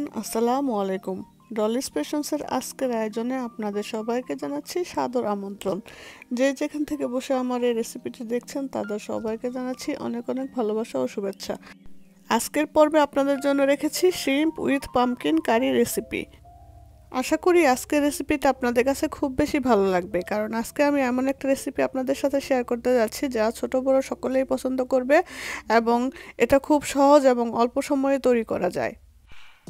Everyone, আসসালামু আলাইকুম। ডলি স্পেশালসের আজকের আয়োজনে আপনাদের সবাইকে জানাচ্ছি সাদর আমন্ত্রণ। যে যেখান থেকে বসে আমার এই রেসিপিটি দেখছেন তাদের সবাইকে জানাচ্ছি অনেক অনেক ভালোবাসা ও শুভেচ্ছা। আজকের পর্বে আপনাদের জন্য রেখেছি shrimp with pumpkin curry recipe. আশা করি আজকের রেসিপিটা আপনাদের কাছে খুব বেশি ভালো লাগবে, কারণ আজকে আমি এমন একটা রেসিপি আপনাদের সাথে শেয়ার করতে যাচ্ছি যা ছোট বড় সকলেই পছন্দ করবে এবং এটা খুব সহজ এবং অল্প সময়ে তৈরি করা যায়।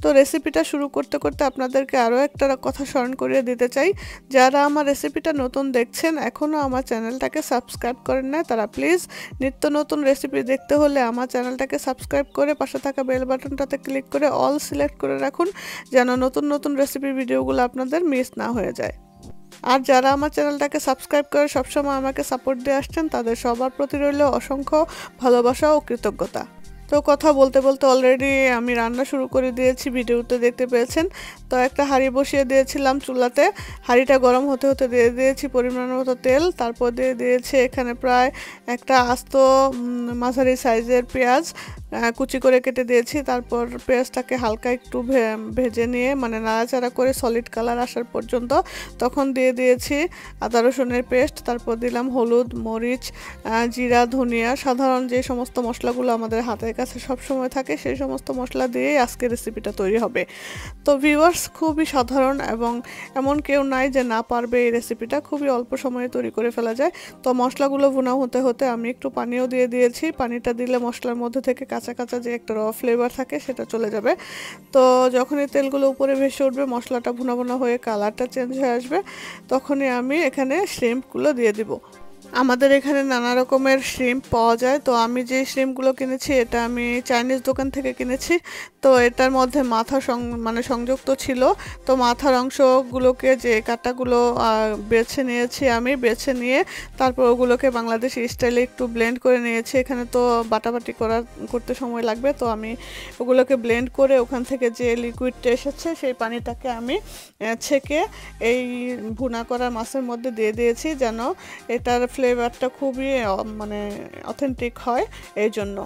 তো রেসিপিটা শুরু করতে করতে আপনাদেরকে আরও একটা কথা স্মরণ করিয়ে দিতে চাই, যারা আমার রেসিপিটা নতুন দেখছেন এখনও আমার চ্যানেলটাকে সাবস্ক্রাইব করেন না, তারা প্লিজ নিত্য নতুন রেসিপি দেখতে হলে আমার চ্যানেলটাকে সাবস্ক্রাইব করে পাশে থাকা বেল বাটনটাতে ক্লিক করে অল সিলেক্ট করে রাখুন, যেন নতুন নতুন রেসিপি ভিডিওগুলো আপনাদের মিস না হয়ে যায়। আর যারা আমার চ্যানেলটাকে সাবস্ক্রাইব করে সবসময় আমাকে সাপোর্ট দিয়ে আসছেন তাদের সবার প্রতি রইল অসংখ্য ভালোবাসা ও কৃতজ্ঞতা। তো কথা বলতে বলতে অলরেডি আমি রান্না শুরু করে দিয়েছি, ভিডিওতে দেখতে পেয়েছেন। তো একটা হাঁড়ি বসিয়ে দিয়েছিলাম চুলাতে, হাঁড়িটা গরম হতে হতে দিয়ে দিয়েছি পরিমাণ মতো তেল, তারপর দিয়ে দিয়েছি এখানে প্রায় একটা আস্ত মাঝারি সাইজের পেঁয়াজ কুচি করে কেটে দিয়েছি। তারপর পেঁয়াজটাকে হালকা একটু ভেজে নিয়ে মানে নাড়াচাড়া করে সলিড কালার আসার পর্যন্ত তখন দিয়ে দিয়েছি আদা রসুনের পেস্ট, তারপর দিলাম হলুদ, মরিচ, জিরা, ধনিয়া, সাধারণ যে সমস্ত মশলাগুলো আমাদের হাতের কাছে সব সময় থাকে সেই সমস্ত মশলা দিয়েই আজকে রেসিপিটা তৈরি হবে। তো ভিউয়ার্স, খুবই সাধারণ এবং এমন কেউ নাই যে না পারবে এই রেসিপিটা, খুবই অল্প সময়ে তৈরি করে ফেলা যায়। তো মশলাগুলো ভুনা হতে হতে আমি একটু পানিও দিয়ে দিয়েছি, পানিটা দিলে মশলার মধ্যে থেকে কাঁচা কাঁচা যে একটা র ফ্লেভার থাকে সেটা চলে যাবে। তো যখনই তেলগুলো উপরে ভেসে উঠবে, মশলাটা ভুনা ভুনা হয়ে কালারটা চেঞ্জ হয়ে আসবে, তখনই আমি এখানে শ্রিম্পগুলো দিয়ে দিব। আমাদের এখানে নানা রকমের শ্রিম্প পাওয়া যায়। তো আমি যে শ্রিম্পগুলো কিনেছি এটা আমি চাইনিজ দোকান থেকে কিনেছি। তো এটার মধ্যে মাথা মানে সংযুক্ত ছিল। তো মাথার অংশগুলোকে যে কাটাগুলো বেছে নিয়েছি, আমি বেছে নিয়ে তারপর ওগুলোকে বাংলাদেশি স্টাইলে একটু ব্লেন্ড করে নিয়েছি। এখানে তো বাটাবাটি করতে সময় লাগবে, তো আমি ওগুলোকে ব্লেন্ড করে ওখান থেকে যে লিকুইডটা এসেছে সেই পানিটাকে আমি ছেঁকে এই ভুনা করা মাছের মধ্যে দিয়ে দিয়েছি, যেন এটার ফ্লেভারটা খুবই মানে অথেন্টিক হয়। এই জন্য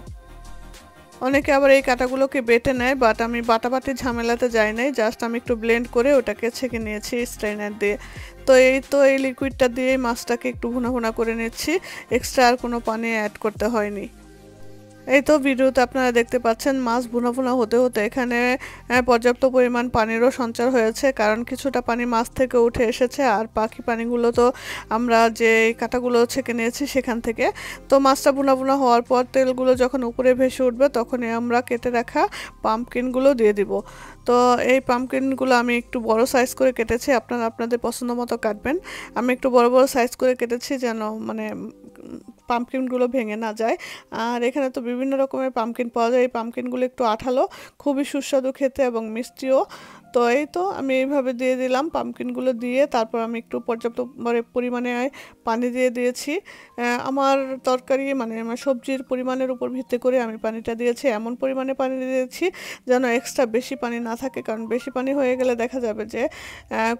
অনেকে আবার এই কাটাগুলোকে বেটে নেয়, বাট আমি বাটাবাটি ঝামেলাতে যাই নাই, জাস্ট আমি একটু ব্লেন্ড করে ওটাকে ছেঁকে নিয়েছি স্ট্রেনার দিয়ে। তো এই লিকুইডটা দিয়ে মাছটাকে একটু ভুনা ভুনা করে নিচ্ছি, এক্সট্রা আর কোনো পানি অ্যাড করতে হয়নি। এই তো ভিডিওতে আপনারা দেখতে পাচ্ছেন মাছ ভুনা ভুনা হতে হতে এখানে পর্যাপ্ত পরিমাণ পানিরও সঞ্চার হয়েছে, কারণ কিছুটা পানি মাছ থেকে উঠে এসেছে আর বাকি পানিগুলো তো আমরা যে কাঁটাগুলো ছেঁকে নিয়েছি সেখান থেকে। তো মাছটা ভুনা ভুনা হওয়ার পর তেলগুলো যখন উপরে ভেসে উঠবে তখনই আমরা কেটে রাখা পাম্পকিনগুলো দিয়ে দিব। তো এই পাম্পকিনগুলো আমি একটু বড় সাইজ করে কেটেছি, আপনারা আপনাদের পছন্দ মতো কাটবেন। আমি একটু বড় বড় সাইজ করে কেটেছি যেন মানে পাম্পকিনগুলো ভেঙে না যায়। আর এখানে তো বিভিন্ন রকমের পাম্পকিন পাওয়া যায়, এই পাম্পকিনগুলো একটু আঠালো, খুবই সুস্বাদু খেতে এবং মিষ্টিও। তো এই তো আমি এইভাবে দিয়ে দিলাম পাম্পকিনগুলো দিয়ে, তারপর আমি একটু পর্যাপ্ত পরিমাণে পানি দিয়ে দিয়েছি। আমার তরকারি মানে আমার সবজির পরিমাণের উপর ভিত্তি করে আমি পানিটা দিয়েছি, এমন পরিমাণে পানি দিয়েছি যেন এক্সট্রা বেশি পানি না থাকে, কারণ বেশি পানি হয়ে গেলে দেখা যাবে যে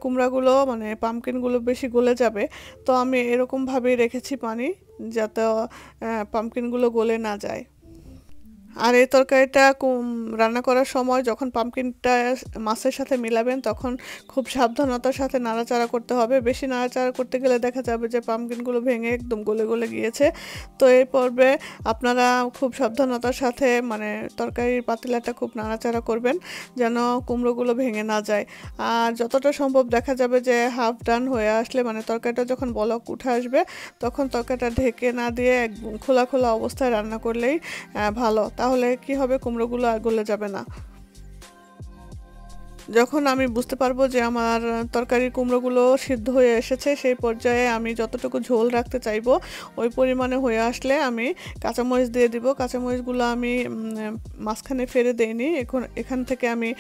কুমড়াগুলো মানে পাম্পকিনগুলো বেশি গলে যাবে। তো আমি এরকমভাবেই রেখেছি পানি, যাতে পাম্পকিনগুলো গলে না যায়। আর এই তরকারিটা রান্না করার সময় যখন পাম্পকিনটা মাছের সাথে মিলাবেন তখন খুব সাবধানতার সাথে নাড়াচাড়া করতে হবে। বেশি নাড়াচাড়া করতে গেলে দেখা যাবে যে পাম্পকিনগুলো ভেঙে একদম গলে গলে গিয়েছে। তো এই পর্বে আপনারা খুব সাবধানতার সাথে মানে তরকারির পাতিলাটা খুব নাড়াচাড়া করবেন যেন কুমড়োগুলো ভেঙে না যায়। আর যতটা সম্ভব দেখা যাবে যে হাফ ডান হয়ে আসলে মানে তরকারিটা যখন বলক উঠে আসবে তখন তরকারিটা ঢেকে না দিয়ে খোলা খোলা অবস্থায় রান্না করলেই ভালো, তাহলে কি হবে কুমড়োগুলো আর গলে যাবে না। যখন আমি বুঝতে পারবো যে আমার তরকারির কুমড়োগুলো সিদ্ধ হয়ে এসেছে সেই পর্যায়ে আমি যতটুকু ঝোল রাখতে চাইবো ওই পরিমাণে হয়ে আসলে আমি কাঁচামরিচ দিয়ে দিব। কাঁচামরিচগুলো আমি মাঝখানে ফেলে দেইনি, এখান থেকে আমি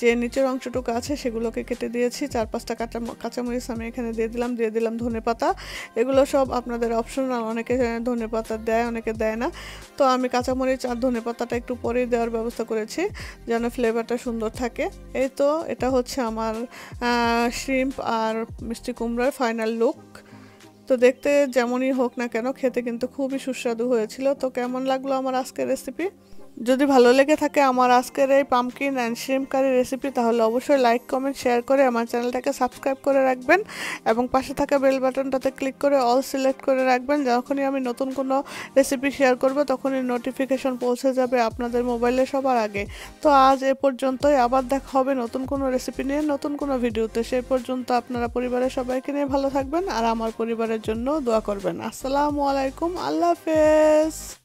যে নিচের অংশটুকু আছে সেগুলোকে কেটে দিয়েছি। 4-5টা কাঁচামরিচ আমি এখানে দিয়ে দিলাম ধনেপাতা। এগুলো সব আপনাদের অপশনাল, অনেকে ধনেপাতা দেয় অনেকে দেয় না। তো আমি কাঁচামরিচ আর ধনেপাতাটা একটু পরেই দেওয়ার ব্যবস্থা করেছি যেন ফ্লেভারটা সুন্দর থাকে। এই তো এটা হচ্ছে আমার শ্রিম্প আর মিষ্টি কুমড়ার ফাইনাল লুক। তো দেখতে যেমনই হোক না কেন খেতে কিন্তু খুবই সুস্বাদু হয়েছিল। তো কেমন লাগলো আমার আজকের রেসিপি? যদি ভালো লেগে থাকে আমার আজকের এই pumpkin and shrimp curry recipe, তাহলে অবশ্যই লাইক কমেন্ট শেয়ার করে আমার চ্যানেলটাকে সাবস্ক্রাইব করে রাখবেন এবং পাশে থাকা বেল বাটনটাতে ক্লিক করে অল সিলেক্ট করে রাখবেন। যখনই আমি নতুন কোনো রেসিপি শেয়ার করব তখনই নোটিফিকেশন পৌঁছে যাবে আপনাদের মোবাইলে সবার আগে। তো আজ এ পর্যন্তই, আবার দেখা হবে নতুন কোনো রেসিপি নিয়ে নতুন কোনো ভিডিওতে। সেই পর্যন্ত আপনারা পরিবারের সবাইকে নিয়ে ভালো থাকবেন আর আমার পরিবারের জন্য দোয়া করবেন। আসসালামু আলাইকুম, আল্লাহ হাফেজ।